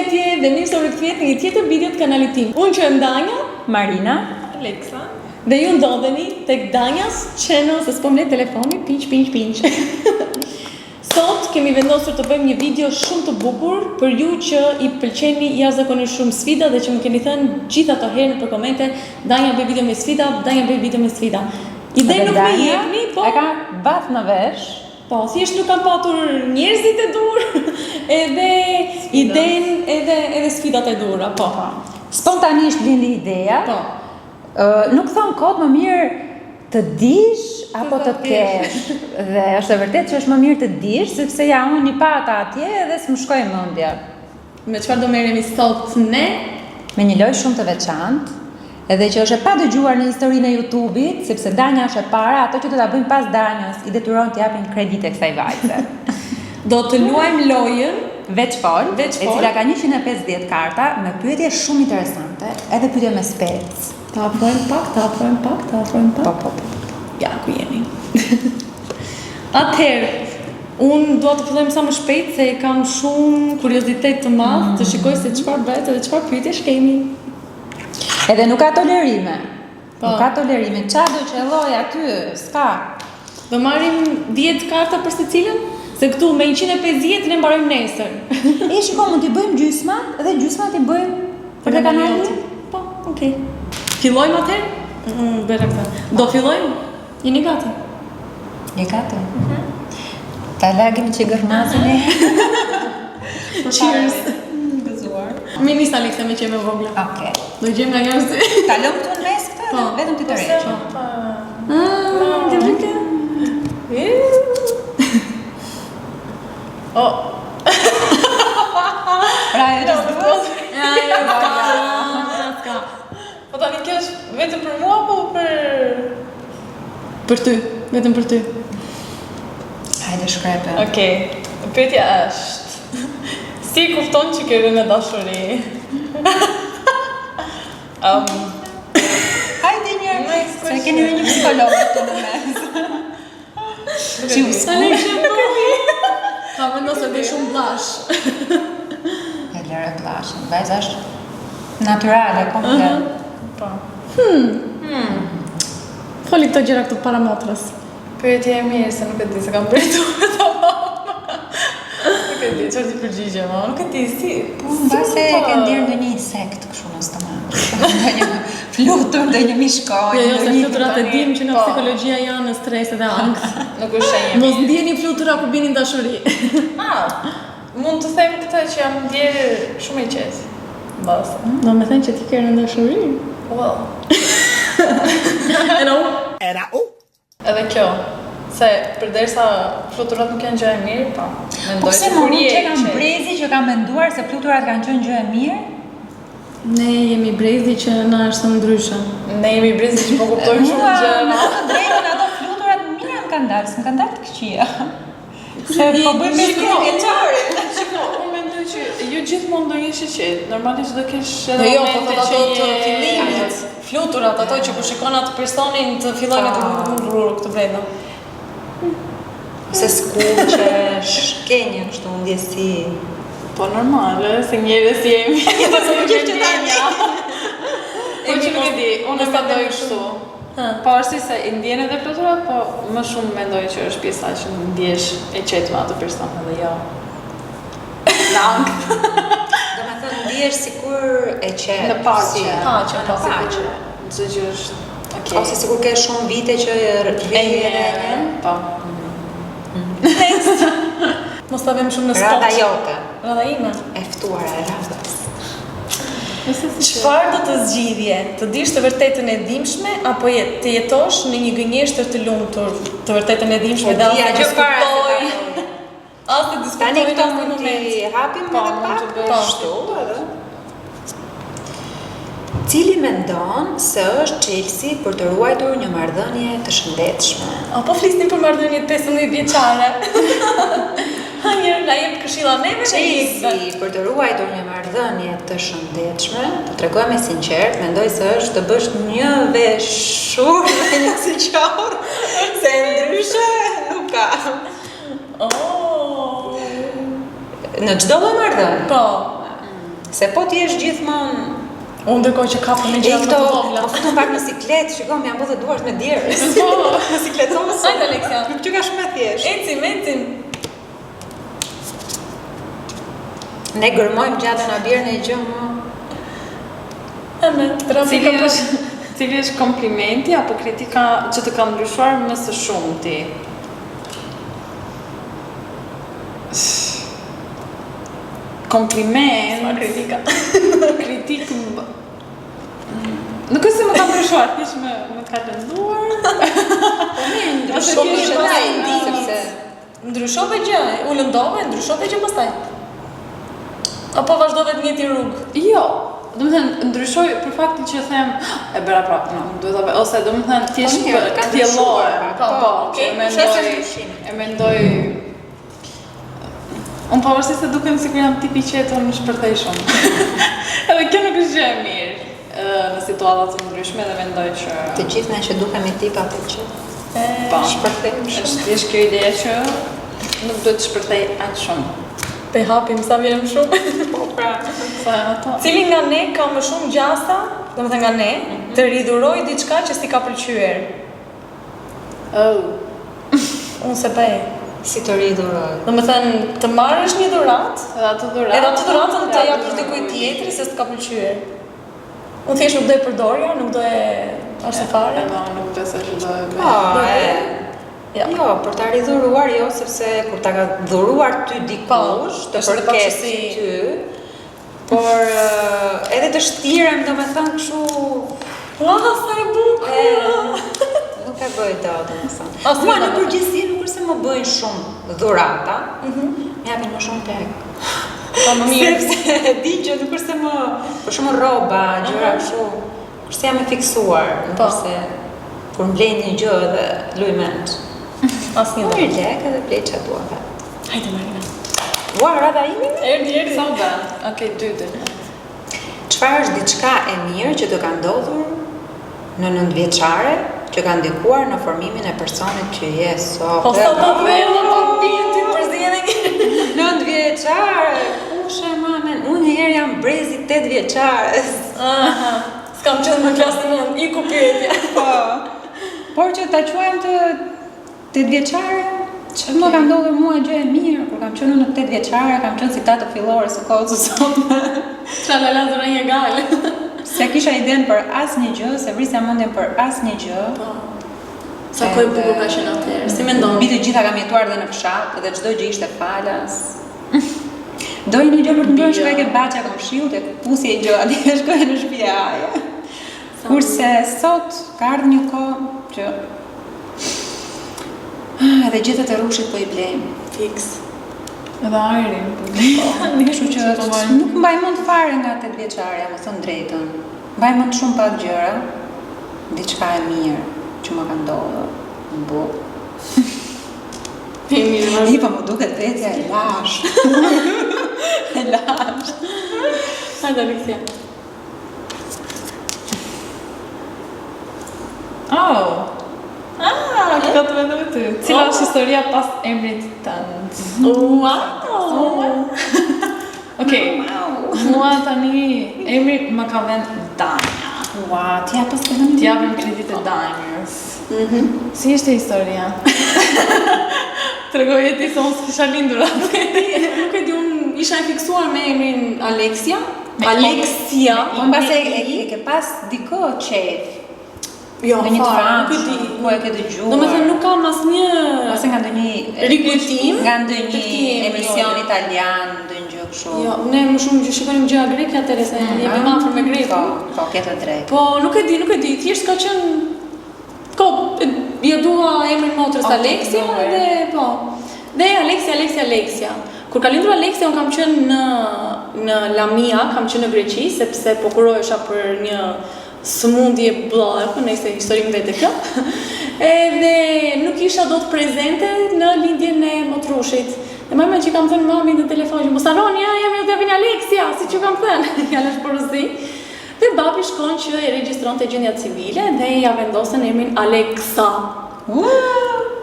përshëndetje dhe mirë se rikthyehet në një tjetër video të kanalit tim. Unë që jam Danja, Marina, Alexa, dhe ju ndodheni tek Danja's Channel, se s'po mlet telefoni, pinç. Sot kemi vendosur të bëjmë një video shumë të bukur për ju që i pëlqeni jashtëzakonisht shumë sfida dhe që më keni thënë gjithë ato herë në komente, Danja bëj video me sfida, Ide nuk më jepni, po e ka bath në vesh. Po, thjesht nuk kam patur njerëzit e dur, edhe idenë, edhe sfidat e dura, po. Spontanisht lindi ideja. Po. Nuk thon kot më mirë të dish apo të kesh. Dhe është e vërtet që është më mirë të dish, sepse ja unë i pata atje dhe s'më shkoi mendja. Me çfarë do merremi sot ne? Me një lojë shumë të veçantë, edhe që është e pa dëgjuar në historinë e YouTube-it, sepse Danja është e para, ato që do ta bëjmë pas Danjës i detyrojnë të japin kredite kësaj vajze. Do të luajmë lojën Veç fol, e cila ka 150 karta me pyetje shumë interesante, edhe pyetje me spec. Ta afrojmë pak. Po. Ja, ku jeni? Atëherë, unë dua të fillojmë sa më shpejt se kam shumë kuriozitet të madh të shikoj se çfarë bëhet edhe çfarë pyetjesh kemi. Edhe nuk ka tolerime. Qa do që lloj aty, s'ka. Do marrim 10 karta për secilën? Se këtu me 150 ne mbarojmë nesër. Shiko, mund t'i bëjmë gjysmat dhe gjysmat i bëjmë për të kanalin? Po, okay. Fillojmë atëherë? Bëra këtë. Do fillojmë? Jeni gati? Je gati? Ta lagim që gërmasin e. Cheers. Mi nis Alexa me qenë vogla. Okej. Do gjejmë nga njerëzit. Ta lëm këtu në mes këtë, Po. vetëm ti të rreqë. Pra e të zduas? Ska. Po tani kjo është vetëm për mua apo për ty? Vetëm për ty. Hajde shkrepe. Okej. Pyetja është si kupton që ke rënë në dashuri? Hajde një, se keni dhe një psikolog të në mes. Që Ka vendos se dhe shumë blash. E lere blashin, vajza është naturale, komplet. Po. Foli këto gjëra këtu para motrës. Pyetje e mirë, se nuk e di se kam bërtu me të Nuk e di, qërë t'i përgjigje, ma? Nuk e di, si? Base e ke ndirë në një insekt këshu në stomak. Në një flutur, në një mishkoj. Jo, se fluturat e dim që nga psikologjia janë në stres edhe angst. Nuk është shenjë. Mos ndjeni flutura kur bini në dashuri. Mund të them këtë që jam ndjerë shumë i qetë. Basta. Do me thënë që ti ke rënë në dashuri? Well. Era u. Edhe kjo. Se përderisa fluturat nuk janë gjë e mirë, po. Po pse më nuk që kam brezi që kam menduar se fluturat kanë qenë gjë e mirë? Ne jemi brezi që na është ndryshe. Ne jemi brezi që po kuptojmë shumë gjëra. Me të drejtën ato fluturat mira më kanë dalë, s'më kanë dalë të këqija. Se po bëjmë me skeletori. Shiko, unë mendoj që jo gjithmonë do jesh i qetë. Normalisht do kesh edhe momente që të fillimit. Fluturat ato që kur shikon atë personin të fillojnë të rrurë këtë brenda. Se s'kuqesh, ke një kështu ndjesi. Po normale, se njerëz jemi. Po se nuk është që tani. Po që nuk e di, unë e mendoj kështu. Po është se i ndjen edhe fluturat, po më shumë mendoj që është pjesa që ndjesh e qetë me atë person edhe jo. Do me thënë ndjesh sikur e qetë. Në paqe. Në paqe. Çdo gjë është. Ose sikur ke shumë vite që rrjen. Po. Next. Mos ta vëmë shumë në spot. Rada jote. Rada ime. E ftuara e radhës. Çfarë do të zgjidhje? Të dish të vërtetën e dimshme apo të jetosh në një gënjeshtër të lumtur, të vërtetën e dimshme dhe as të diskutoj. As të diskutoj. Tani këto mund t'i hapim edhe pak ashtu edhe. Cili mendon se është Chelsea për të ruajtur një marrëdhënie të shëndetshme? Apo flisnim për marrëdhënie 15 vjeçare? Njërë nga jep këshilla neve dhe Chelsea për të ruajtur një marrëdhënie të shëndetshme, të tregoj me sinqert, mendoj se është të bësh një veshur me një siqor, se ndryshe nuk ka. Në çdo lloj marrëdhënie. Po. Se po ti jesh gjithmonë Unë ndërkohë që kapën me gjëra më të vogla. Po futun pak në siklet, shikoj jam bërë duart me djerës. Në sikletosë. Hajde Aleksia. Nuk që ka shumë e thjesht. Ecim. Ne gërmojmë gjatë në birë në gjë më. Cili është komplimenti apo kritika që të ka ndryshuar më së shumti? Kompliment. Sa kritika. Kritik. Nuk është se më ka ndryshuar, thjesht më ka lënduar. Ndryshove gjë, u lëndove, ndryshove gjë pastaj. Apo vazhdove të njëjtin rrugë? Jo, do të thënë ndryshoj për faktin që them e bëra prapë, ose do të thënë thjesht tjellore. E mendoj. Unë pavarësisht se dukem sikur jam tipi që jeton në shpërthej shumë. Edhe kjo nuk është gjë e mirë në situata të ndryshme dhe mendoj që Të gjithë ne që dukemi tipa të që shpërthejmë shumë. Është kjo ide që nuk duhet të shpërthej aq shumë. Pe hapim sa vjen më shumë. Po pra. Sa ato. Cili nga ne ka më shumë gjasa, domethënë nga ne, të ridhuroj diçka që si ka pëlqyer? Unë se bëj. Si të ridhuroj. Domethënë të marrësh një dhuratë, Edhe atë dhuratën të japësh dikujt tjetri se s'ka pëlqyer. Unë thjesht nuk do e përdorja, nuk do e ashtu fare. Nuk besoj që do e bëj. Jo, për ta ridhuruar jo, sepse kur ta ka dhuruar ty dikush, të përket ty, por edhe të shtirem, domethënë kështu, Sa e bukur. nuk e bëj dot, domethënë. Mua në përgjithësi nuk është se më bëjnë shumë dhurata, më japin më shumë lek. Po më mirë. Sepse e di që nuk është se më, për shumë rroba, gjëra kështu, kurse jam e fiksuar, nuk është se kur mblej një gjë dhe luj mend. Asnjë Mirë gjë. lek edhe blej çfarë dua vet. Hajde Marina. Ua, rada imi? Erdhi. Sa bën? Okej, 2. Çfarë është diçka e mirë që të ka ndodhur në 9-vjeçare që ka ndikuar në formimin e personit që je sot? Po sa të thellë, po bie ti përzjedhje. 9-vjeçare, kush e mamen? Unë njëherë jam brezi 8-vjeçares. Aha. S'kam qenë në klasën 9, iku pyetja. Po. Por që ta quajmë të 8-vjeçare, që më ka ndodhur mua gjë e mirë, kur kam qenë në 8-vjeçare, kam qenë si tatë fillore së kohës së sotme. Tralala zëra një galë. Se kisha iden për asnjë gjë, se vrisja mendjen për asnjë gjë. Sa kohë e bukur ka qenë atëherë. Si mendon? Mbi të gjitha kam jetuar dhe në fshat, dhe çdo gjë ishte falas. Doj një gjë për të bërë shkoj ke baqa komshiut e pusi e gjë, ati shkoj në shtëpia aje. Kurse sot ka ardhur një kohë që edhe gjethet e rrushit po i blejmë. Fix. Edhe ajrin. Kështu që nuk mbaj mend fare nga 8-vjeçarja, më thon drejtën. Mbaj mend shumë pak gjëra, diçka e mirë që më ka ndodhur. Bu. I pa më duket vetja e lash. E lash. Hajde Aleksia. Ka të vendoj ty. Cila është historia pas emrit tënd? Wow. Okej. Mua tani emri më ka vend Danja. Ua, t'ja pas të vënë. T'japim kredit e Danjës. Si ishte historia? Tregoje ti se unë s'kisha lindur atë. Nuk e di, unë isha e fiksuar me emrin Aleksia. Aleksia. Po mbase e ke pas diko qef. Jo, Në një të fare, fanë, nuk e di. po e ke dëgjuar. Domethënë nuk kam asnjë Ose nga ndonjë rikujtim nga të ndonjë këtij emri, emision jo. italian, ndonjë gjë kështu. Jo, ne më shumë që shikojmë gjëra greke atëherë se jemi më afër me grekun. Po, ke të drejtë. Po, nuk e di, thjesht ka qenë jo dua emrin motrës Aleksia dhe po. Dhe Aleksia. Kur ka lindur Aleksia, unë kam qenë në Lamia, kam qenë në Greqi, sepse po kurohesha për një sëmundje bllëku, nëse historim vetë kjo. Edhe nuk isha dot prezente në lindjen e motrushit. Dhe mama që kam thënë mami në telefon që mos harroni, jam jo t'japin Aleksia, si që kam thënë, jale është porosi. Dhe babi shkon që e regjistronte gjendja civile dhe ja vendosen emrin Aleksa.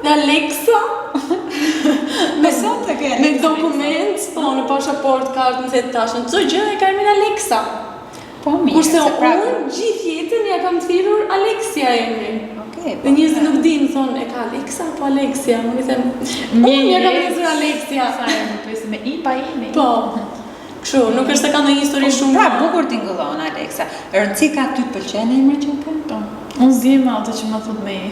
Dhe Aleksa Me sot e ke. Në dokument, po, në pasaport, kartë, në thetë tashën, çdo gjë e ka emrin Alexa. Po mirë. Kurse unë gjithë jetën ja kam thirrur Alexia emrin. Okej. Dhe njerëzit nuk dinë, thonë, e ka Alexa apo Alexia? Unë i them, unë ja kam thirrur Alexia. Sa e më pyesi me i pa imi. Po. Kështu, nuk është se ka ndonjë histori shumë. Pra, bukur tingëllon Alexa. Rëndësi ka ty të pëlqen emri që ke? Po. Unë zjem ato që më thot me i.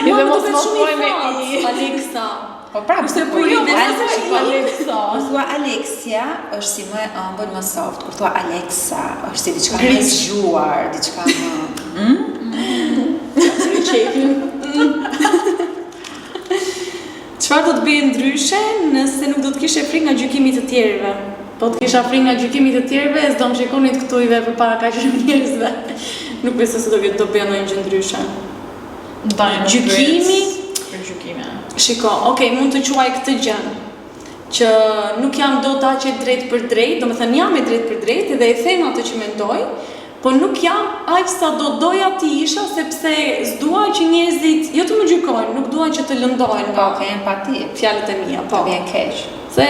I dhe mos më thuaj me i. Alexa. Po pra, se bukur jo, Alexa. Thua Alexia është si më e ëmbël, më soft. Kur thua Alexa, është si diçka më zgjuar, diçka më. Çfarë do të bëje ndryshe nëse nuk do të kishe frikë nga gjykimi të tjerëve? Po të kisha frikë nga gjykimi të tjerëve, s'do më shikonit këtu i për para kaq shumë njerëzve. Nuk besoj se do vjetë do bëja ndonjë gjë ndryshe. Gjykimi për gjykime. Shiko, okay, mund të quaj këtë gjë që nuk jam dot aq e drejtë për drejtë, domethënë jam e drejtë për drejtë dhe e them atë që mendoj, po nuk jam aq sa do doja ti isha sepse s'dua që njerëzit jo të më gjykojnë, nuk dua që të lëndojnë nga empati, fjalët e mia, po. Vjen keq. Se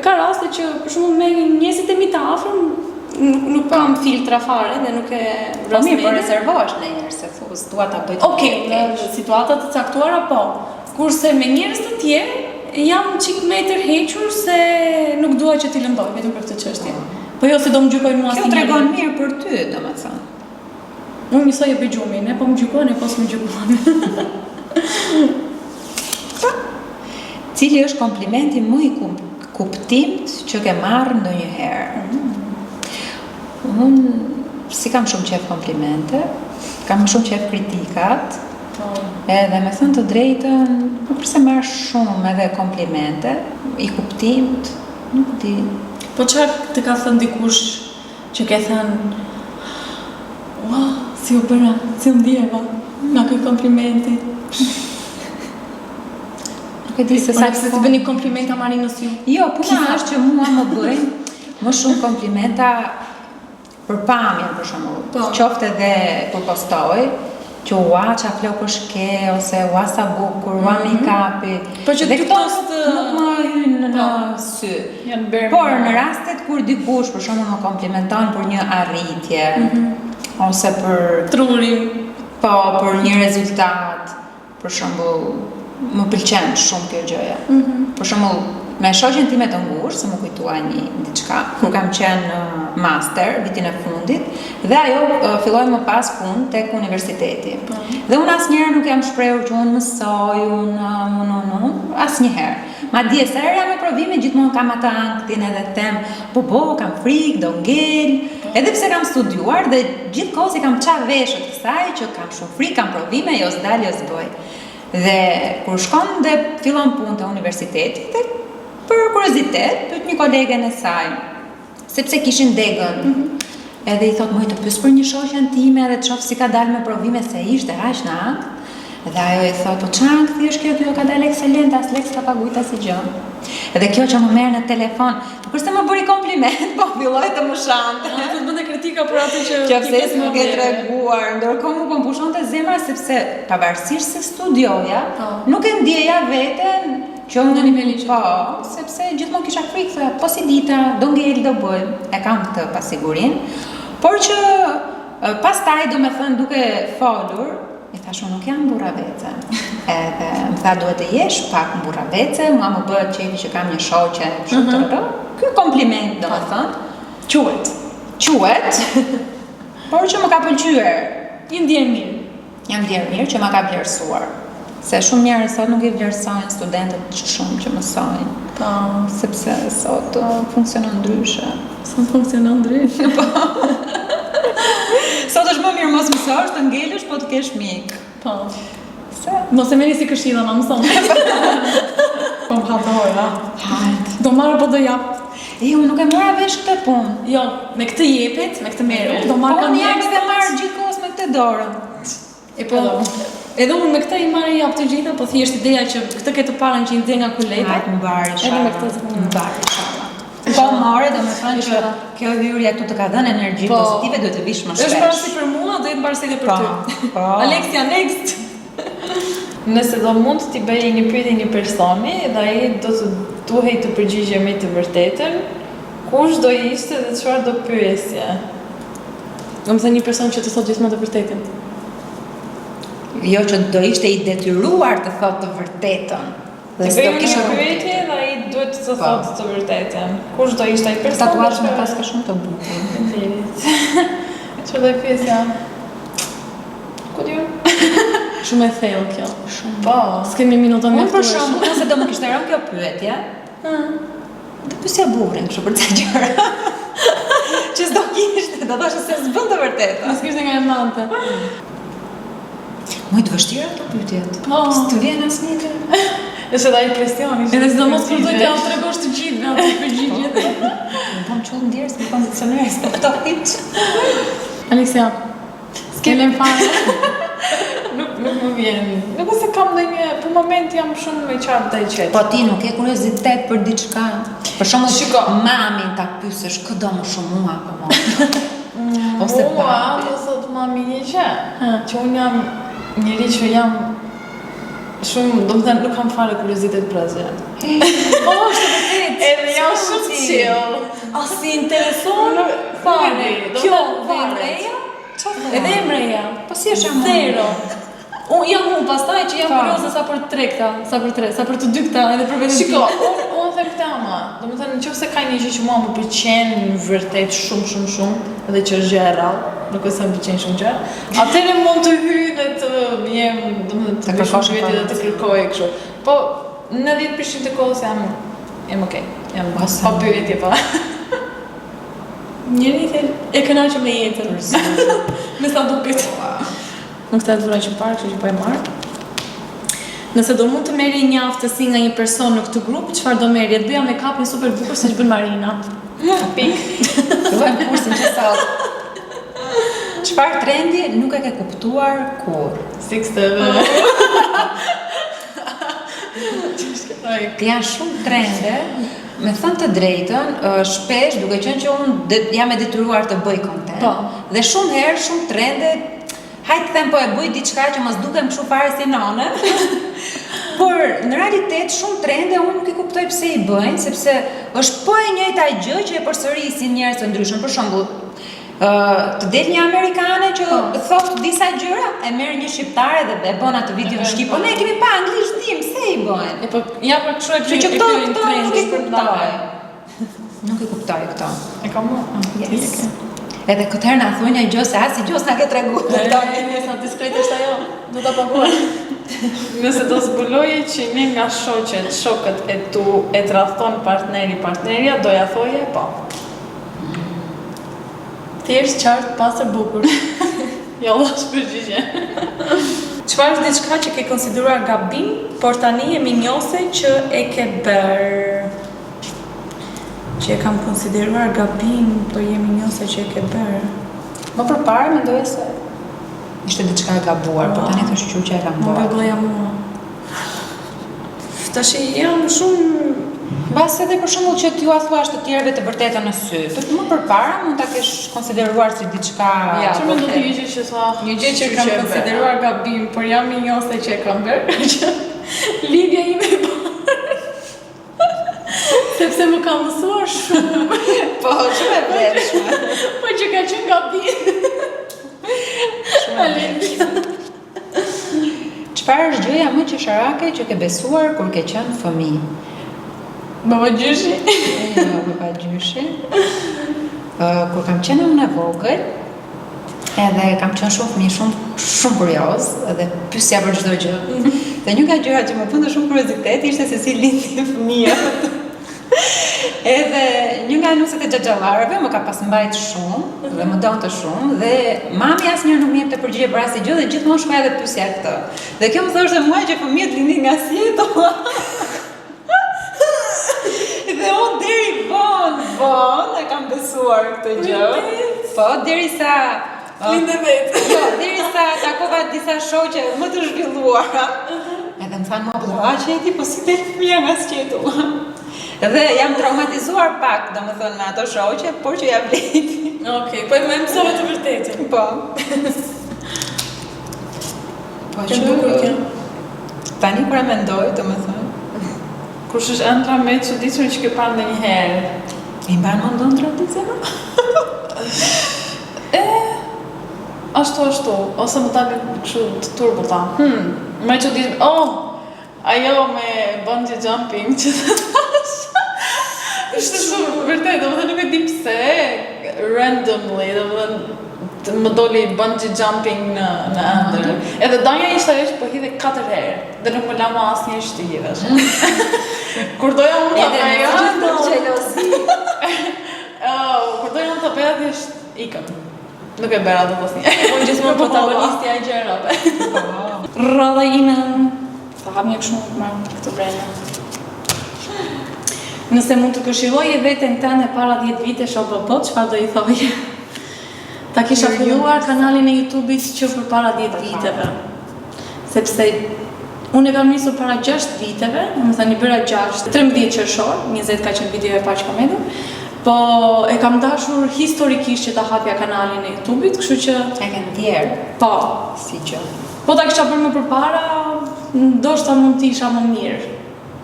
ka raste që për shembull me njerëzit e mi të afërm nuk kam filtra fare dhe nuk e vras mirë, po rezervohesh ndonjëherë se thua s'dua ta bëj. Okej, në situata të caktuara po. Kurse me njerëz të tjerë jam çik më e tërhequr se nuk dua që t'i lëndoj vetëm për këtë çështje. Po jo se do më gjykojnë mua asnjëherë. Kjo tregon mirë për ty, domethënë. Unë njësoj e bëj gjumin, po më gjykojnë e po s'më gjykojnë. Cili është komplimenti më i kuptimt që ke marrë ndonjëherë? Unë si kam shumë qef komplimente, kam shumë qef kritikat, edhe me thënë të drejtën, nuk përse marrë shumë edhe komplimente, i kuptimt, nuk di. Po çfarë të ka thënë dikush që ke thënë, wow, si u bëra, si u ndjeva, nga ky komplimenti? Nuk e di se sa se të bëni komplimenta Marinës ju. Jo, puna është që mua më bëjnë më shumë komplimenta për pamjen, për shembull. Qoftë edhe kur postoj, që ua qa flokësh ke, ose ua sa bukur, ua make-upi. Dhe këto nuk më hynë në sy. Por në rastet kur dikush, për shembull, më komplimenton për një arritje, ose për trurin, po, për një rezultat, për shembull, më pëlqen shumë kjo gjëja. Për shembull, me shoqen time të ngushtë, se më kujtua një diçka, kur kam qenë master, vitin e fundit, dhe ajo filloi më pas punë tek universiteti. Dhe unë asnjëherë nuk jam shprehur që unë mësoj, asnjëherë. Madje sa herë jam me provime, gjithmonë kam atë anktin edhe them, po, kam frikë, do ngel, edhe pse kam studiuar dhe gjithkohës i kam çarë veshët kësaj që kam shumë frikë, kam provime, jo s'dal, jo s'bëj. Dhe kur shkon dhe fillon punë te universiteti, për kuriozitet, pyet një kolegen e saj, sepse kishin degën. Edhe i thot, moj të pyes për një shoqen time edhe të shoh si ka dalë me provime se ishte aq në ankth. Dhe ajo i thot, po çfarë ankthi është kjo ka dalë ekselente, as lek s'ka paguajt asnjë gjë. Edhe kjo që më merr në telefon, kurse më bëri kompliment, po filloi të më shante. Të bënte kritika për atë që pse s'më ke treguar, ndërkohë më mbushonte zemra sepse pavarësisht se studioja, nuk e ndjeja veten që unë në nivelin po, sepse gjithmonë kisha frikë, po si dita, do ngel, do bëj, e kam këtë pasigurin, por që pastaj do me thënë duke folur, i thashu nuk jam burravece, edhe më tha duhet të jesh pak burravece, mua më bëhet qefi që kam një shoqe, ky kompliment do me thënë, quhet, por që më ka pëlqyer, i ndjen mirë. Jam ndjer mirë që më ka vlerësuar. Se shumë njerëz sot nuk i vlerësojnë studentët shumë që mësojnë. Po, sepse sot funksionon ndryshe. Sot funksionon ndryshe. Po. Sot është më mirë mos mësosh, të ngelësh, po të kesh mik. Po. Mos e merri si këshilla, ma mëson. Po më hapë. Hajt. Do marrë po do jap. Jo, nuk e mora vesh këtë punë. Jo, me këtë jepet, me këtë merru. Do marrë kam jam edhe marr gjithkohës me këtë dorën. Po. Edhe unë me këtë i marrë jap të gjitha, po thjesht ideja që këtë ke të parën që i ndjen nga kuleta. Hajt më bari. Edhe me këtë më bari. Po more, do me thënë që kjo hyrje këtu të ka dhënë energji pozitive, duhet të vish më shpesh. Është parësi për mua, do jetë parësi edhe për ty. Po. Alexia, next! Nëse do mund t'i bëj një pyetje një personi dhe ai do të duhej të përgjigjë me të vërtetën, kush do ishte dhe çfarë do pyesje? Do të thënë një person që të thotë gjithmonë të vërtetën. Jo që do ishte i detyruar të thotë të vërtetën. Dhe s'do kisha pyetje dhe ai duhet të thotë të vërtetën. Kush do ishte ai person? Tatuazh me paske shumë të bukur. Faleminderit. Çfarë do pyesja? Ku diun? Shumë e thellë kjo. Shumë. Po. S'kemi minuta më Unë për shembull, nëse do më kishte rënë kjo pyetje, do pyesja burrin kështu për ca gjëra. Që s'do kishte, do thoshe se s'bën të vërtetë. S'kishte nga e mante. Më të vështira këto pyetjet. Po. S'të vjen asnjë gjë. Është edhe ai presioni. Edhe sidomos kur duhet t'ja tregosh të gjithë ato përgjigjet. Më bën çull ndjerës me kondicioner, s'po këto hiç. Aleksia, s'kelem fare. Nuk më vjen. Nuk se kam ndonjë, për moment jam shumë me qartë dhe i qetë. Po ti nuk ke kuriozitet për diçka. Për shembull, Shiko. mamin ta pyesësh këdo më shumë mua apo më. Ose Mua, papi. do thot mami një gjë, që unë jam njëri që jam shumë, do më thënë, nuk kam fare kuriozitet për asgjë. Oh, është vërtet. Edhe jam shumë chill. A si intereson fare. Kjo emreja? Edhe emreja. Po si është jam Zero. Unë jam unë pastaj që jam kurioze sa për trekta, sa për të dykta edhe për vetëm. Shiko, unë them këtë ama, do më thënë, nëse ka një gjë që mua më pëlqen në vërtet shumë, edhe që është gjë e rrallë, nuk e se më pëlqen shumë gjë, atëherë mund të hyj dhe të jem, do më thënë, të bëj shumë pyetje dhe të kërkoj kështu. Po, në 10% të kohës jam okay, jam pa pyetje pa. Njëri thel e kënaqem me jetën. Me sa duket. Nuk të adhuroj që parë, kështu që po e marr. Nëse do mund të merri një aftësi nga një person në këtë grup, çfarë do merrje? Të bëja make-up një super bukur siç bën Marina. Pik. Fillojmë kursin që sot. Çfarë trendi nuk e ke kuptuar kur? Janë shumë trende, me thënë të drejtën, shpesh duke qenë që unë jam e detyruar të bëj content. Po. Dhe shumë herë, shumë trende, hajtë them po e bëj diçka që mos dukem kështu fare si nane. Por në realitet shumë trende unë nuk i kuptoj pse i bëjnë, sepse është po e njëjta gjë që e përsërisin njerëz të ndryshëm. Për shembull, të del një amerikane që thot disa gjëra, e merr një shqiptare dhe e bën atë video në shqip. Po ne kemi pa anglisht dim, pse i bëjnë? E po ja për kështu e Që këto nuk i kuptoj. Nuk i kuptoj këto. E kam mua. Yes. Edhe këtë herë na thuaj një gjë se as i gjos na ke treguar. Sa diskrete është ajo, do ta paguaj. Nëse do zbuloje që një nga shokët e tu e tradhton partnerja, do ja thoje po. Thjesht qartë, pastër, bukur. Jo, lash përgjigje. Çfarë është diçka që ke konsideruar gabim, por tani jemi njose që e ke bërë? Që e kam konsideruar gabim, por jemi njose që e ke bërë. Më përpara mendoja se ishte diçka e gabuar, por tani të shqyr që e kam Më bërë. bëgloja mua. Tash jam shumë... Mbas edhe për shembull që t'ju thuash të tjerëve të vërtetën në sy. Për më përpara mund ta kesh konsideruar si diçka. Që më do të një gjë që tha. Një gjë që kam konsideruar gabim, por jam i njose që e kam bërë, që lidhja ime e parë. Sepse më ka mësuar shumë. Po, shumë e vlefshme. Po që ka qenë gabim. Çfarë është gjëja më qesharake që ke besuar kur ke qenë fëmijë? Baba gjyshi. Jo, baba gjyshi. Kur kam qenë unë e vogël, edhe kam qenë shumë fëmijë, shumë kurioz, edhe pyesja për çdo gjë. Dhe një nga gjërat që më bënte shumë kuriozitet ishte se si lindi fëmia. Edhe një nga nuset e xhaxhallarëve më ka pas mbajt shumë dhe më donte shumë dhe mami asnjëherë nuk më jepte përgjigje për asnjë gjë dhe gjithmonë shkoja dhe pyesja këtë. Dhe kjo më thoshte mua që fëmijët lindin nga sjeto. Dhe unë deri vonë e kam besuar këtë gjë. Po, derisa Linde vetë. Jo, derisa takova disa shoqe më të zhvilluara. Edhe më thanë mua, po që e ti, po si del fëmia nga sqetu. Dhe jam traumatizuar pak, domethënë me ato shoqe, por që ja vleti. Okej, po më mësove të vërtetën. Po. Po që bukur kjo. Tani kur e mendoj, domethënë, Kush është ëndra me çuditshme që ke parë ndonjëherë? i mban mendon tradicion? Ashtu, ose më dalin kështu të turbota. Me çuditshme. Ajo me bungee jumping që thash. Ishte shumë vërtet, domethënë nuk e di pse randomly, domethënë më doli bungee jumping në ëndër. Edhe danja ishte ajo që po hidhe 4 herë dhe nuk më lama asnjëherë që të hidhesh. Kur doja unë ta bëja, Xhelozi. kur doja unë ta bëja thjesht ikëm. Nuk e bëra dot asnjëherë. Unë gjithmonë protagonistja e gjërave. Rradha ime, sa hap një kështu më këtë brenda. Nëse mund të këshilloje veten tënde para 10 vitesh apo po, çfarë do i thoje? Ta kisha filluar kanalin e YouTube-it që përpara 10 viteve. Sepse unë e kam nisur para 6 viteve, domethënë i bëra 13 qershor, 20 ka qenë video e parë që kam hedhur. Po e kam dashur historikisht që ta hapja kanalin e YouTube-it, kështu që E ke ndjer po, si gjë. po ta kisha bërë më përpara, ndoshta mund të isha më mirë,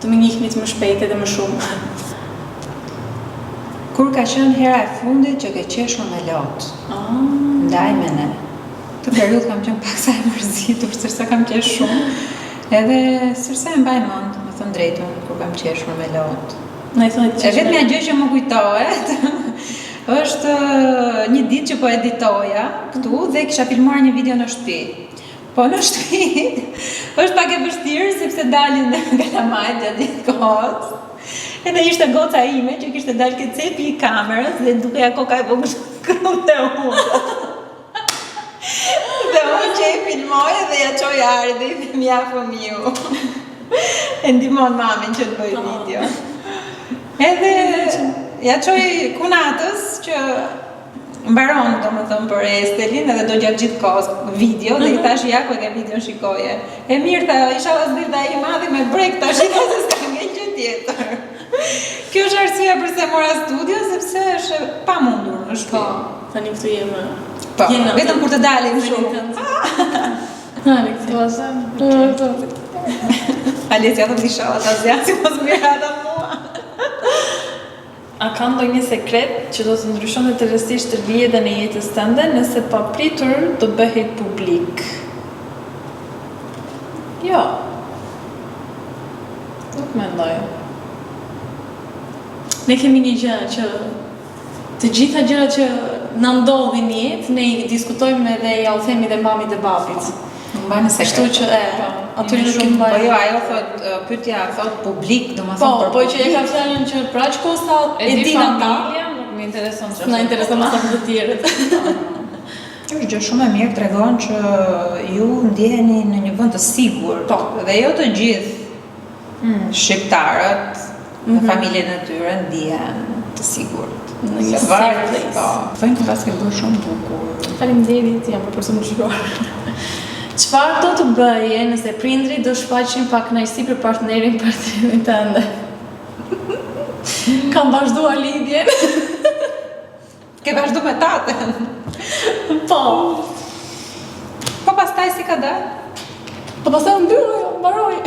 të më njihnit më shpejt edhe më shumë. Kur ka qenë hera e fundit që ke qeshur me lot? Ndaj me ne. Të periudhë kam qenë pak sa e mërzitur, sërsa kam qesh shumë. Edhe sërsa e mbaj mend, me thënë drejtën, kur kam qeshur me lot. Në i thonë E vetmja gjë që më kujtohet, është një ditë që po editoja këtu dhe kisha filmuar një video në shtëpi. Po në shtëpi është pak e vështirë sepse dalin kalamajt gjatë gjithë kohës. Edhe ishte goca ime që kishte dalë ke cepi i kamerës dhe dukeja koka e vogël krum të unë. Dhe unë që e filmoj dhe ja qoj Ardi dhe mja fëmiu. E ndihmon mamin që të bëj video. Edhe ja qoj kunatës që mbaron domethënë për Estelin edhe do gjatë gjithë kohës video dhe i thash ja ku e ke video shikoje. E mirë tha, isha vazhdim dhe ai i madhi me brek tash se s'ka ngel gjë tjetër. Kjo është arsyeja pse mora studio sepse është pamundur në shtëpi. Po, tani këtu jemi. Po, vetëm kur të dalim shumë. Të vazhdojmë. Alesia do të shoh ata zjasi mos mirë ata mua. A ka ndonjë sekret që do të ndryshonte të rrezikisht të rrjedhën e jetës tënde nëse pa pritur do bëhej publik? Jo. Nuk mendoj. Ne kemi një gjë që të gjitha gjërat që na ndodhin në jetë, ne i diskutojmë edhe ja u themi dhe mamit dhe babit. Mbajnë sekret. Kështu që aty nuk shumë mbajnë. Po jo, ajo thot pyetja thot publik, domethënë Po, për po që e ka fjalën që për aq kohë sa e din ata, familja, nuk më intereson çfarë. na intereson ata të tjerët. Kjo është gjë shumë e mirë, tregon që ju ndjeheni në një vend të sigurt. Po. Dhe jo të gjithë shqiptarët në familjen e tyre ndihen të sigurt. Në një Se safe varet, place. po. Vënë të pas ke bërë shumë bukur. Faleminderit, jam për person të shkruar. Çfarë do të bëje nëse prindrit do shfaqin pa kënaqësi për partnerin tënde? Kam vazhduar lidhjen. Ke vazhdu me tatën. Po. Po pastaj si ka dalë? Po pastaj u mbaroi.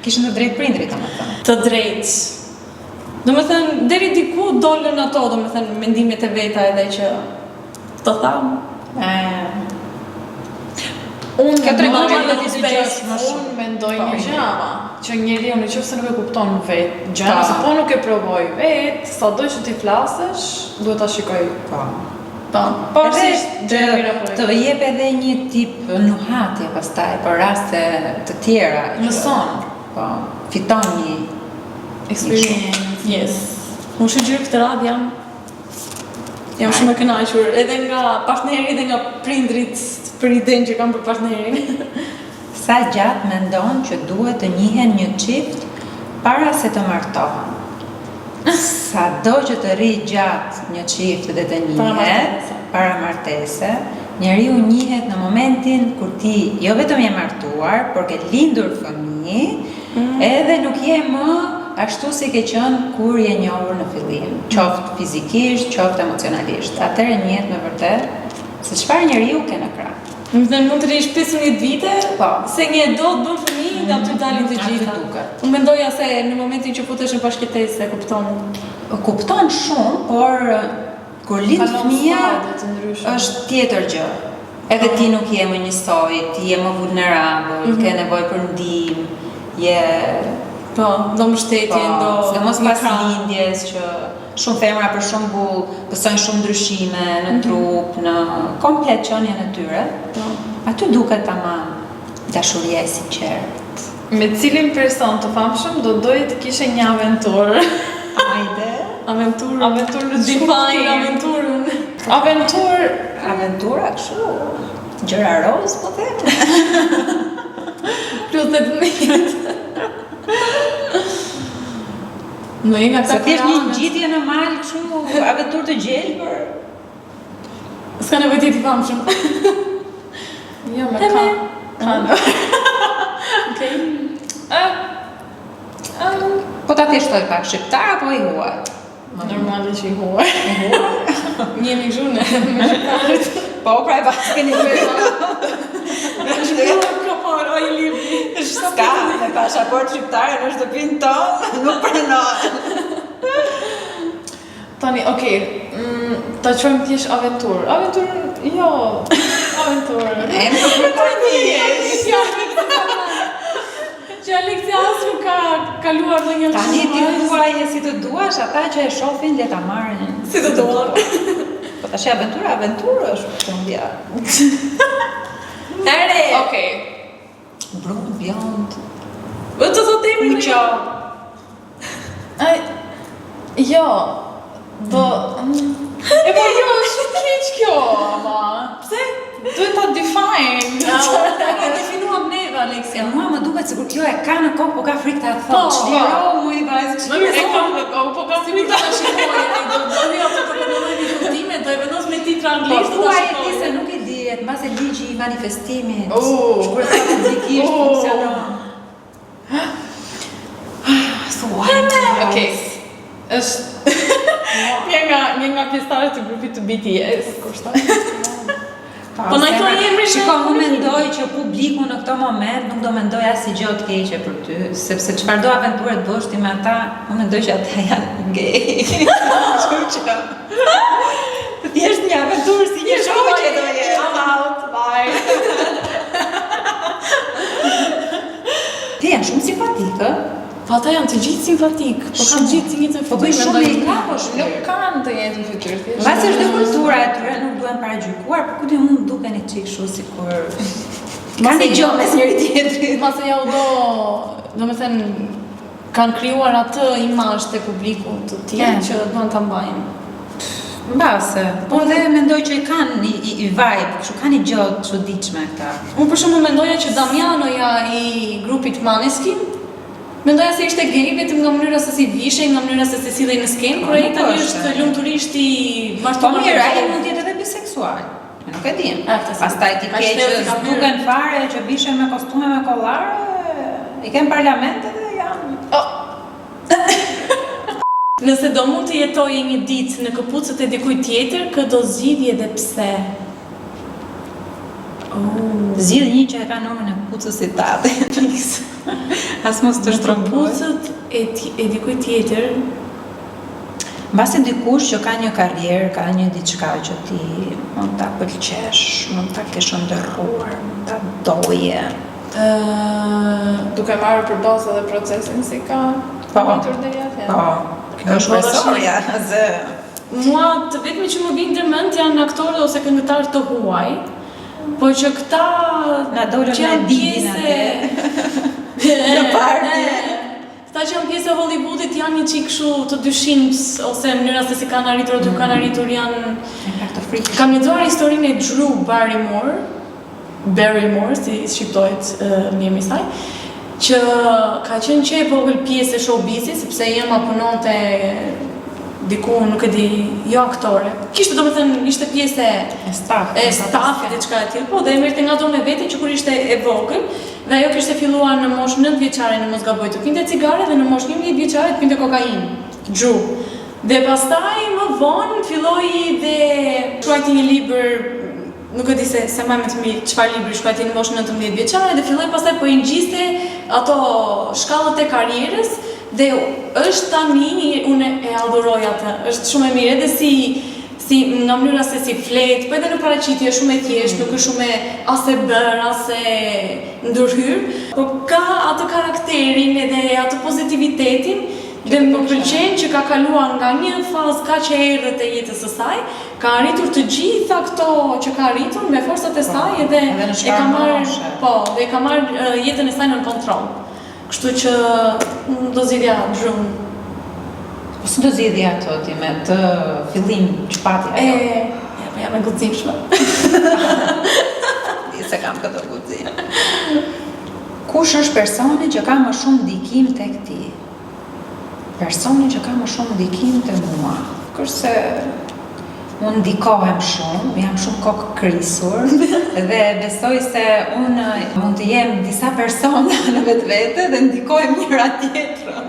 Kishin të drejtë prindrit, domethënë. Të drejtë. Domethënë deri diku dolën ato, domethënë mendimet e veta edhe që të tham. Unë Kjo tregon që mendoj do t'i dëgjosh më shumë. Unë mendoj Po. një gjë ama, që njeriu nëse nuk e kupton vetë gjën, Po. ose po nuk e provoj vetë, sado që ti flasësh, duhet ta shikoj. Po. Po. Po Edhe gjë e mira po. të jep edhe një tip nuhatje pastaj për raste të tjera. që- Mëson. Po, fiton një Experience. Yes. Unë shëgjyrë këtë radhë jam shumë e kënaqur edhe nga partneri edhe nga prindrit për idenë që kam për partnerin. sa gjatë mendon që duhet të njihen një çift para se të martohen. Sado që të rri gjatë një çift dhe të njihet para martese, njeriu njihet në momentin kur ti jo vetëm je martuar, por ke lindur fëmijë, edhe nuk je më ashtu si ke qenë kur je njohur në fillim, qoftë fizikisht, qoftë emocionalisht. Atëherë njihet me vërtet se çfarë njeriu ke në krah. Më thënë mund të rish 15 vite, Po. se një do të bën fëmijë dhe aty dalin të gjitha. Unë mendoja se në momentin që futesh në bashkëtesë e kupton. Kupton shumë, por kur lind fëmia stade të ndryshme. është tjetër gjë. Edhe ti nuk je më njësoj, ti je më vulnerabël, ke nevojë për ndihmë, je Po, do mbështetje, do sidomos një pas krah. lindjes që shumë femra për shembull pësojnë shumë ndryshime në trup, në komplet qenien e tyre. Po. Aty duket tamam dashuria e sinqert. Me cilin person të famshëm do doje të kishe një aventurë? Hajde. Aventurë. Aventurë në Define shkurtim. aventurën. Aventurë Aventura kështu. Gjëra roz, po them. Plus 18. Në nga Se këta thjesht një koranët. ngjitje në mal kështu, aventurë të gjelbër. S'ka nevojë ti famshëm. Jo, me Teme. ka. Okej. Po ta thjeshtoj pak shqiptar apo i huaj? Më normale që i huaj. Një jemi kështu me shqiptarët. Po, pra e pas keni Ka parë, oj libri. Ska, me pasaport shqiptare në shtëpinë tonë, nuk pranohet. Tani, okej, ta qojmë thjesht aventurë. Aventurë, jo, aventurë. E më përkujtoj Që Aleksi as nuk ka kaluar në një Tani ti huaje si të duash, ata që e shohin le ta marrin. Si të duan. Po tash aventura është këmbja. Ere! Okej. Brun, bjond. Vë të thot emrin e Uqo. Ai, jo, do... E po jo, shumë keq kjo, ama. Pse? Duhet ta define. E definuam neve, Aleksi. E mua më duket sikur kjo e ka në kokë, po ka frikë ta Po, thotë. Çliro mu i vajzë Më kështu. e kam, po kam si mi të shikoj, do bëni ato të përmenoj një kuptime, do e vendos me titër Po anglisht të thuaj ti shikoj. se nuk i dihet, mbase ligji i manifestimit. Oh. Shkurta publikisht funksionon. Thuaj. Okej. Është një nga pjesëtarët të grupit të BTS. Po na thua emrin e Shiko, unë grupit. mendoj që publiku në këtë moment nuk do mendoj asnjë gjë të keqe për ty, sepse çfarë do aventurë të bësh ti me ata, unë mendoj që ata janë gay. Kështu që thjesht një aventurë si një shoqe do jetë. I'm out, bye. Ti janë shumë simpatikë. Po ata janë të gjithë simpatik, po kanë gjithë të njëjtën Po bëjnë shumë me kapo Nuk shpirë. kanë të njëjtën fytyrë, thjesht. Mbas është dhe kultura e tyre, nuk duhen paragjykuar, por ku di mund dukeni çik kështu sikur kanë një gjë mes njëri tjetrit. Mase ja u do me thënë, kanë krijuar atë imazh te publiku të tjerë që duan ta mbajnë. Mbase, po dhe mendoj që i kanë i vibe, kështu kanë një gjë të çuditshme këta. Unë për shembull mendoja që Damianoja i grupit Maneskin mendoja se ishte gay vetëm nga mënyra se si vishej, nga mënyra se si sillej në skenë, kur ai tani është lumturisht i Po martuar. mirë, ai mund të jetë edhe biseksual. Ne nuk e dim. Këtë si- Pastaj ti ka ke shtesë që ka hyrë. duken fare që vishen me kostume me kollare, i ken parlamentet dhe janë. Nëse do mund të jetoje një ditë në këpucët e dikujt tjetër, kë do zgjidhje dhe pse? Zgjidh një që e ka numrin e këpucës si tate. As mos të shtrëmboj. Këpucët e dikujt tjetër, Mbase dikush që ka një karrierë, ka një diçka që ti mund ta pëlqesh, mund ta kesh ndërruar, mund ta doje. Duke marrë për bazë edhe procesin si ka Po. matur dhe jetë. Po, kjo është shpresoria, zë. mua të vetmi që më vinë ndërmend janë aktorë ose këngëtarë të huaj, po që këta Na dolën që me janë Didin Në party. Këta që janë pjesë e Hollywoodit janë një çik kështu të dyshimës ose mënyra se si kanë arritur aty ku kanë arritur janë. E pak të frikshëm. Kam lexuar historinë e Drew Barrymore, si shqiptohet emri i saj, që ka qenë që e vogël pjesë e showbizit sepse jema punonte diku, nuk e di, jo aktore. Kishte domethënë ishte pjesë E staff. diçka e tillë, po dhe e merrte nga do me vete që kur ishte e vogël, dhe ajo kishte filluar në moshë 9 vjeçare në mos gaboj të pinte cigare dhe në moshë 11 vjeçare të pinte kokainë. Drew. Dhe pastaj më vonë filloi dhe shkruajti një libër nuk e di se më të mirë çfarë libri shkruaj ti në moshën 19 vjeçare dhe filloi pastaj po i ngjiste ato shkallët e karrierës dhe është tani unë e adhuroj atë. Është shumë e mirë edhe si nga mënyra se si flet, po edhe në paraqitje është shumë e thjeshtë, nuk është shumë as e bër, as e ndërhyr, po ka atë karakterin edhe atë pozitivitetin dhe më pëlqen që ka kaluar nga një fazë kaq e errët e jetës së saj, ka arritur të gjitha këto që ka arritur me forcat e saj edhe e ka marrë jetën e saj në kontroll. Kështu që do zgjidhja Drew. Po së do zgjidhja ato ti me të fillim që pati ajo? Po jam e guximshme. Se kam këtë guxim. Kush është personi që ka më shumë ndikim tek ti? Personi që ka më shumë ndikim te mua. Kurse unë ndikohem shumë, jam shumë kokë krisur dhe besoj se unë mund të jem disa persona në vetvete dhe ndikojmë njëra tjetrën.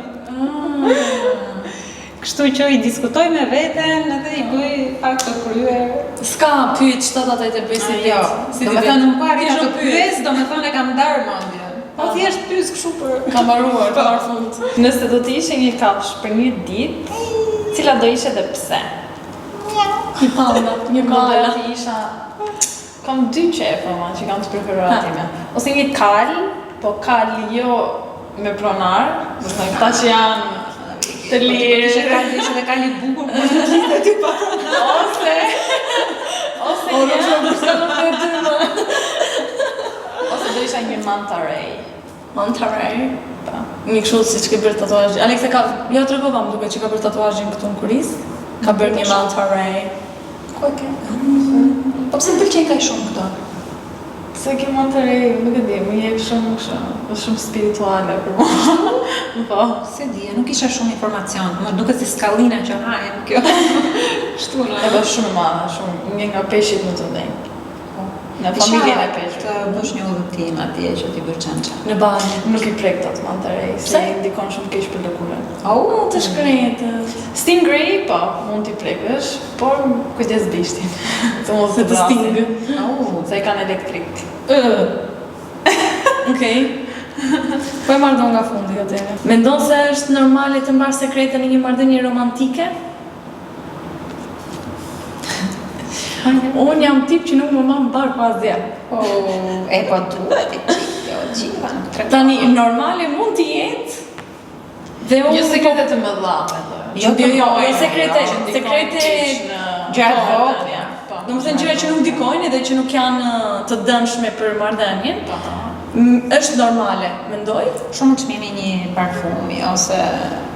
Kështu që i diskutoj me veten edhe i bëj pak të kryer. S'ka pyet çfarë ata të bëj si jo. Do me thënë nuk pari ato pyes, do me thënë e kam ndarë mendjen. Po thjesht pyes kështu për ka mbaruar, ka marrë fund. Nëse do të ishe një kafshë për një ditë, cila do ishe dhe pse? Një panda, një koala. Të isha... Kam dy qefa që kam të preferuar time. Ose një kal, po kal jo me pronar, do të thënë këta që janë të lirë. Ishe dhe kal i bukur, por të gjithë ty pa pronar. Ose do isha një manta ray. Manta ray? Një kështu si që ke bërë tatuazh. Aleksa ka, jo tregova më duke që ka bërë tatuazhin këtu në kuris. Ka bërë një manta ray. Ku e ke? Po pse më pëlqen kaq shumë këto? Se ke manta ray, nuk e di, më jep shumë spirituale për mua. Po. Se di, nuk isha shumë informacion, më duket si skallina që hajem kjo. Shtunë. E bërë shumë e madhe, shumë, një nga peshqit më të ndenjë. Në familjen e peshqit. Të bësh një udhëtim atje që t'i bësh çança. Në banjë. Nuk i prek dot manta ray, se ndikon shumë keq për lëkurën. Të shkretë. Stingray, po, mund t'i prekësh, por kujdes bishtin. Të mos Se të sting. Se i kanë elektrik. Okej. Po e marrë nga fundi atëre. Mendon se është normale të mbarë sekrete në një marrëdhënie romantike? Unë jam tip që nuk më mbarë pas asgjë. Po duhet i gjitha nuk tregon. Tani, normale mund t'i jetë dhe unë... Jo sekrete të mëdha. Jo sekrete gjatë votë. Do më thënë gjëra që nuk dikojnë edhe që nuk janë të dëmshme për marrëdhënien. Është normale, mendoj. Shumë çmimi një parfumi ose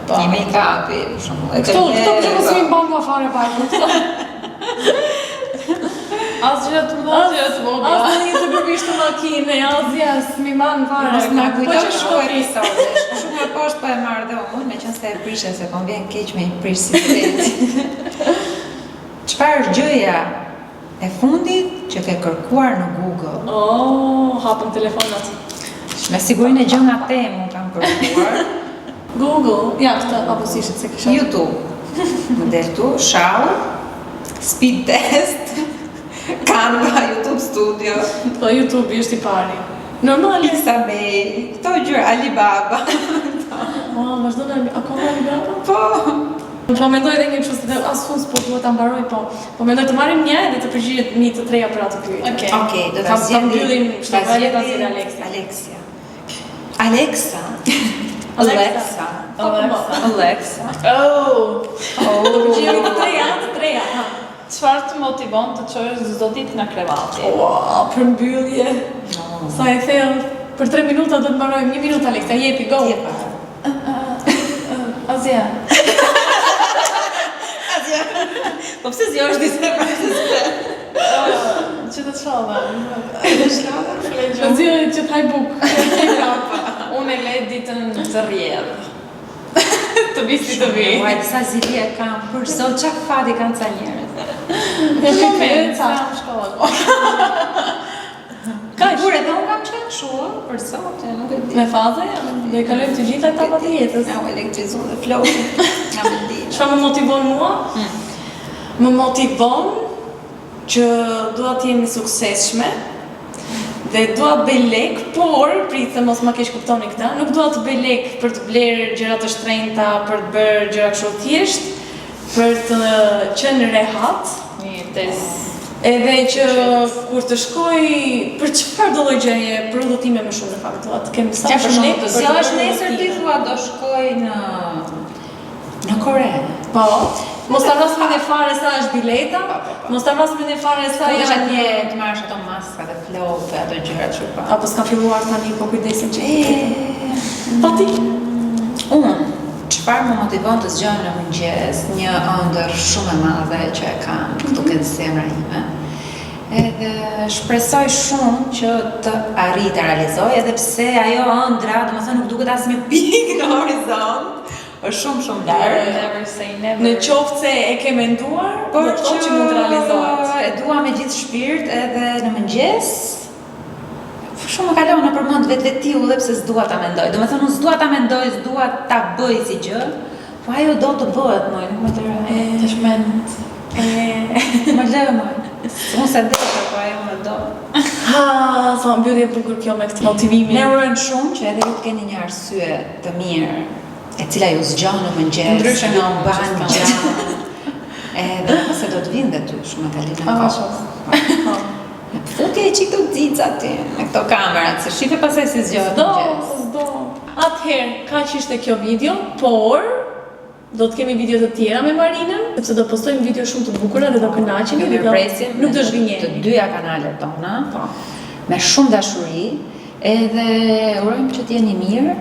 një make-upi, për shembull. Këto përshembull si më mban nga fare parfumit. Asgjë të vogla. Asnjë një të gërvisht të makine, asgjë s'mi mban fare. Mos na kujto shumë episodesh. Shumë më poshtë po e marr dhe unë, meqense e prishe se po vjen keq me i prish si vetë. Çfarë është gjëja e fundit që ke kërkuar në Google? Hapëm telefonat. Me sigurinë e gjëna temë kam kërkuar. Google, ja këtë, apo si ishte se kisha. YouTube. Më del tu, shower, speed test, Canva, YouTube Studio. Po YouTube është i pari. Normali. Pixabay, këto gjëra, Alibaba. Vazhdo në akoma Alibaba? Po. Po mendoj edhe një kështu se as fund s'po duhet ta mbaroj, po mendoj të marrim një dhe të përgjigjet një të treja për atë pyetje. Okej, do ta mbyllim zgjedhim Alexa. Do përgjigjem të treja. Çfarë të motivon të çojësh çdo ditë në krevati? Për mbyllje. Sa e thellë. Për 3 minuta do të mbarojmë. 1 minutë Alexa, jepi go. Azja. Po pse zjo është disa prasë? Që të çova. Zjo që të haj buk. Unë e le ditën të rjedh. Të visi të vi. Uaj, disa zili e kam, për sot çak fati kanë ca njerëz. Sa në shkolla. Kur edhe unë kam qenë shumë, për sot, nuk e di. Me faze, do i kalojmë të gjitha etapat e jetës. Ja, u elektrizu dhe floti. Nga më di. Çfarë më motivon mua? Më motivon që dua të jemi suksesshme dhe dua të bëj lek, por pritë mos ma keq kuptoni këtë, nuk dua të bëj lek për të blerë gjëra të shtrenjta, për të bërë gjëra kështu thjesht, për të qenë rehat, edhe që kur të shkoj për çfarë do lloj gjëje, për udhëtime më shumë në fakt, dua të kem sa Për shembull, të për sjellësh bërë nesër ti udhëtime. thua do shkoj në Kore. Po, mos ta vras me fare sa është bileta, mos ta vras me fare sa Sa janë janë të marrësh ato maska dhe flokë dhe ato gjërat kështu pa. apo s'ka filluar tani, po kujdesin që po ti? Unë, çfarë më motivon të zgjohem në mëngjes, një ëndër shumë e madhe që e kam këtu ke zemra ime. Edhe shpresoj shumë që të arrij të realizoj, edhe pse ajo ëndra, domethënë nuk duket as një pikë në horizont, është shumë larg. Never say never. Në qoftë se e ke menduar, do të thotë që mund të realizohet. E dua me gjithë shpirt edhe në mëngjes. Shumë më kalon në përmend vetvetiu dhe pse s'dua ta mendoj. Domethënë unë s'dua ta mendoj, s'dua ta bëj si gjë, po ajo do të bëhet më, nuk më të Të shmend. më lë më. Unë se desha, po ajo më do. Ha, sa mbyllje e bukur kjo me këtë motivimin. Ne urojmë shumë që edhe ju të keni një arsye të mirë, e cila ju zgjon në mëngjes, Ndryshe ju nga ban unë, gjatë. Edhe se do të vinë dhe ty shumë të linë në kohë. Futje e qik të dzica ti me këto kamerat, se shife pasaj si zgjohet Do, mëngjes. do. Atëherë, kaq ishte kjo video, por do të kemi video të tjera me Marinën, sepse do postojmë video shumë të bukura dhe do kënaqemi Ju dhe do mirëpresim nuk do të zhgënjemi. dyja kanalet tona, Po. me shumë dashuri, edhe urojmë që t'jeni mirë,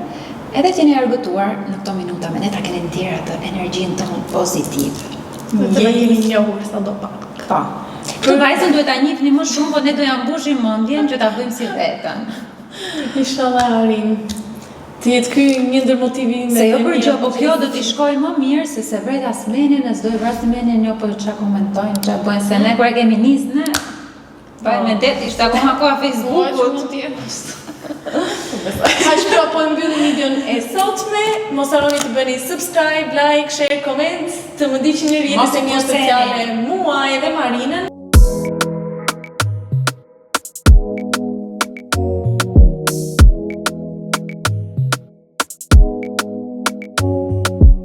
edhe t'jeni argëtuar në këto minuta, me ne ta keni ndjerë atë energjinë tonë pozitive. Dhe të na kemi njohur sa do pak. Po. Këtë vajzën duhet ta njihni më shumë, po ne do ja mbushim mendjen që ta bëjmë si vetën. Inshallah arrim. Të jetë ky një ndër motivimet. Se jo e për mia gjë, po të kjo do gjithë. t'i shkojë më mirë, se se vrejt as menin, e s'doj vrasë menin, jo po ç'a komentojnë, ç'a bëjnë, se ne kur e kemi nisë, ne bajnë me det, ishte akoma koha Facebookut. Kaq pra po e mbyllim videon e sotme. Mos harroni të bëni subscribe, like, share, comment, të më ndiqni në rrjetet e mia sociale muaj dhe Marinën.